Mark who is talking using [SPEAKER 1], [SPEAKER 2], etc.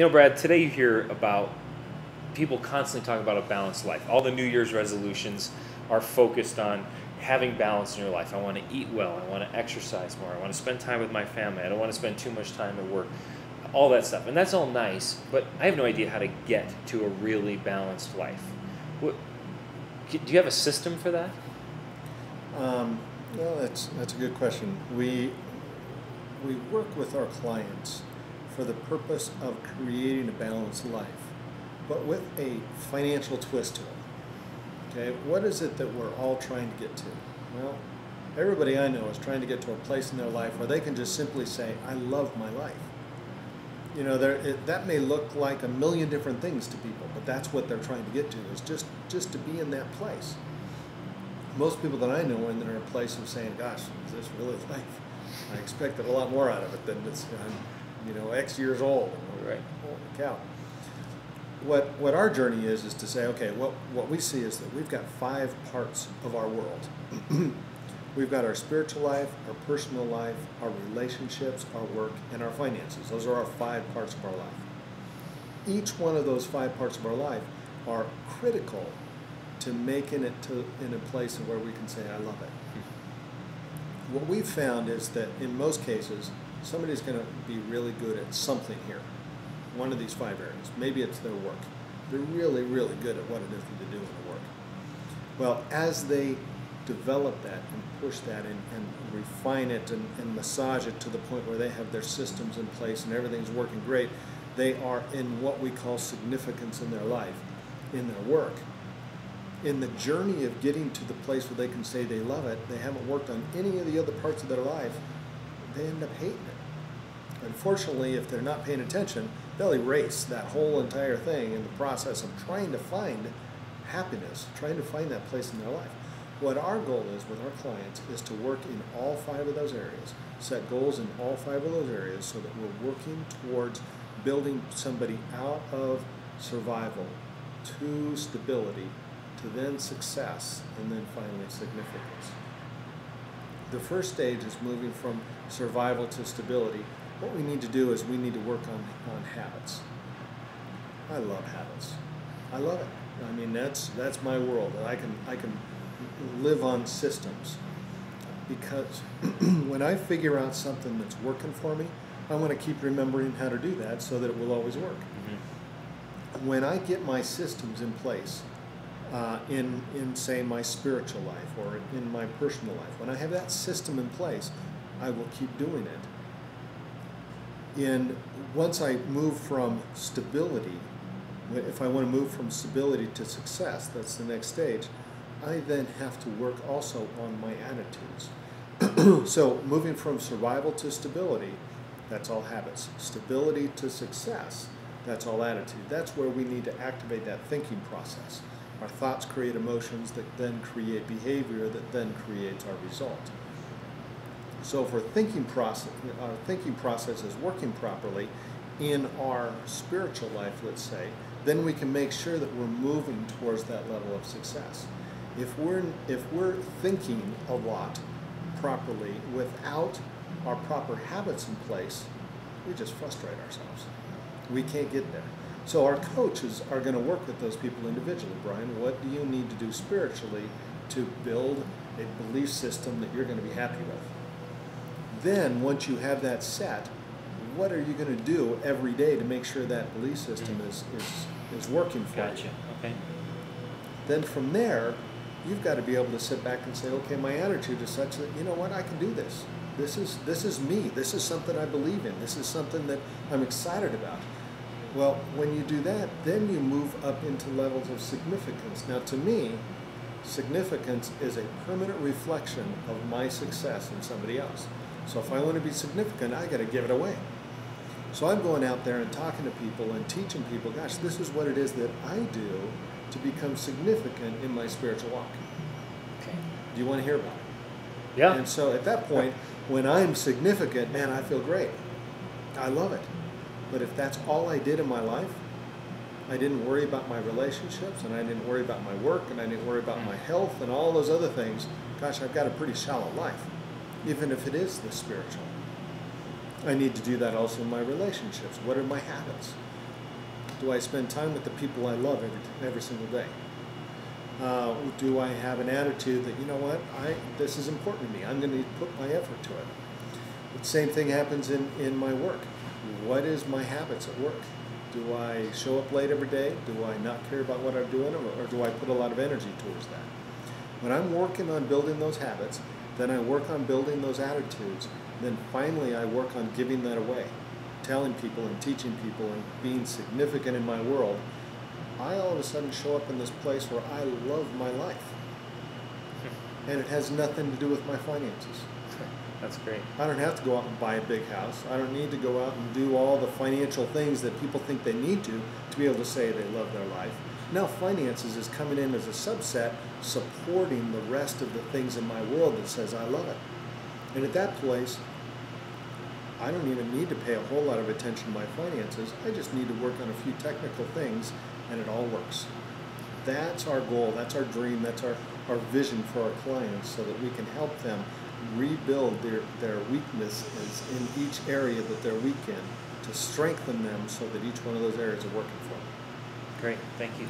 [SPEAKER 1] Brad, today you hear about people constantly talking about a balanced life. All the New Year's resolutions are focused on having balance in your life. I want to eat well. I want to exercise more. I want to spend time with my family. I don't want to spend too much time at work. All that stuff. And that's all nice, but I have no idea how to get to a really balanced life. Do you have a system for that?
[SPEAKER 2] Well, that's a good question. We work with our clients for the purpose of creating a balanced life, but with a financial twist to it. Okay, what is it that we're all trying to get to? Well, everybody I know is trying to get to a place in their life where they can just simply say, I love my life. That may look like a million different things to people, but that's what they're trying to get to, is just to be in that place. Most people that I know are in a place of saying, gosh, is this really life? I expected a lot more out of it than this. I'm, X years old.
[SPEAKER 1] Right.
[SPEAKER 2] Holy cow. What our journey is to say, okay, what we see is that we've got 5 parts of our world. We've got our spiritual life, our personal life, our relationships, our work, and our finances. Those are our 5 parts of our life. Each one of those 5 parts of our life are critical to making it in a place where we can say, I love it. What we've found is that in most cases, somebody's going to be really good at something here. One of these 5 areas. Maybe it's their work. They're really, really good at what it is that they do in the work. Well, as they develop that and push that and refine it and massage it to the point where they have their systems in place and everything's working great, they are in what we call significance in their life, in their work. In the journey of getting to the place where they can say they love it, they haven't worked on any of the other parts of their life, they end up hating it. Unfortunately, if they're not paying attention, they'll erase that whole entire thing in the process of trying to find happiness, trying to find that place in their life. What our goal is with our clients is to work in all 5 of those areas, set goals in all 5 of those areas so that we're working towards building somebody out of survival to stability, to then success, and then finally significance. The first stage is moving from survival to stability. What we need to do is we need to work on habits. I love habits. I love it. I mean, that's my world. I can live on systems, because when I figure out something that's working for me, I want to keep remembering how to do that so that it will always work. Mm-hmm. When I get my systems in place, in say my spiritual life or in my personal life, when I have that system in place, I will keep doing it. And once I move from stability, if I want to move from stability to success, that's the next stage, I then have to work also on my attitudes. So moving from survival to stability, that's all habits. Stability to success, that's all attitude. That's where we need to activate that thinking process. Our thoughts create emotions that then create behavior that then creates our result. So if our thinking process is working properly in our spiritual life, let's say, then we can make sure that we're moving towards that level of success. If we're thinking a lot properly without our proper habits in place, we just frustrate ourselves. We can't get there. So our coaches are going to work with those people individually. Brian, what do you need to do spiritually to build a belief system that you're going to be happy with? Then, once you have that set, what are you going to do every day to make sure that belief system is working for you?
[SPEAKER 1] Gotcha. Okay.
[SPEAKER 2] Then from there, you've got to be able to sit back and say, okay, my attitude is such that, you know what, I can do this. This is me. This is something I believe in. This is something that I'm excited about. Well, when you do that, then you move up into levels of significance. Now, to me, significance is a permanent reflection of my success in somebody else. So if I want to be significant, I got to give it away. So I'm going out there and talking to people and teaching people, gosh, this is what it is that I do to become significant in my spiritual walk.
[SPEAKER 1] Okay.
[SPEAKER 2] Do you want to hear about it?
[SPEAKER 1] Yeah.
[SPEAKER 2] And so at that point, when I'm significant, man, I feel great. I love it. But if that's all I did in my life, I didn't worry about my relationships, and I didn't worry about my work, and I didn't worry about my health and all those other things, gosh, I've got a pretty shallow life, even if it is the spiritual. I need to do that also in my relationships. What are my habits? Do I spend time with the people I love every single day? Do I have an attitude that, you know what, this is important to me, I'm going to put my effort to it? The same thing happens in my work. What is my habits at work? Do I show up late every day? Do I not care about what I'm doing, or do I put a lot of energy towards that? When I'm working on building those habits, then I work on building those attitudes, then finally I work on giving that away, telling people and teaching people and being significant in my world. I all of a sudden show up in this place where I love my life. And it has nothing to do with my finances.
[SPEAKER 1] That's great.
[SPEAKER 2] I don't have to go out and buy a big house. I don't need to go out and do all the financial things that people think they need to be able to say they love their life. Now finances is coming in as a subset, supporting the rest of the things in my world that says I love it. And at that place, I don't even need to pay a whole lot of attention to my finances. I just need to work on a few technical things, and it all works. That's our goal, that's our dream, that's our vision for our clients, so that we can help them rebuild their weaknesses in each area that they're weak in, to strengthen them so that each one of those areas are working for them.
[SPEAKER 1] Great, thank you.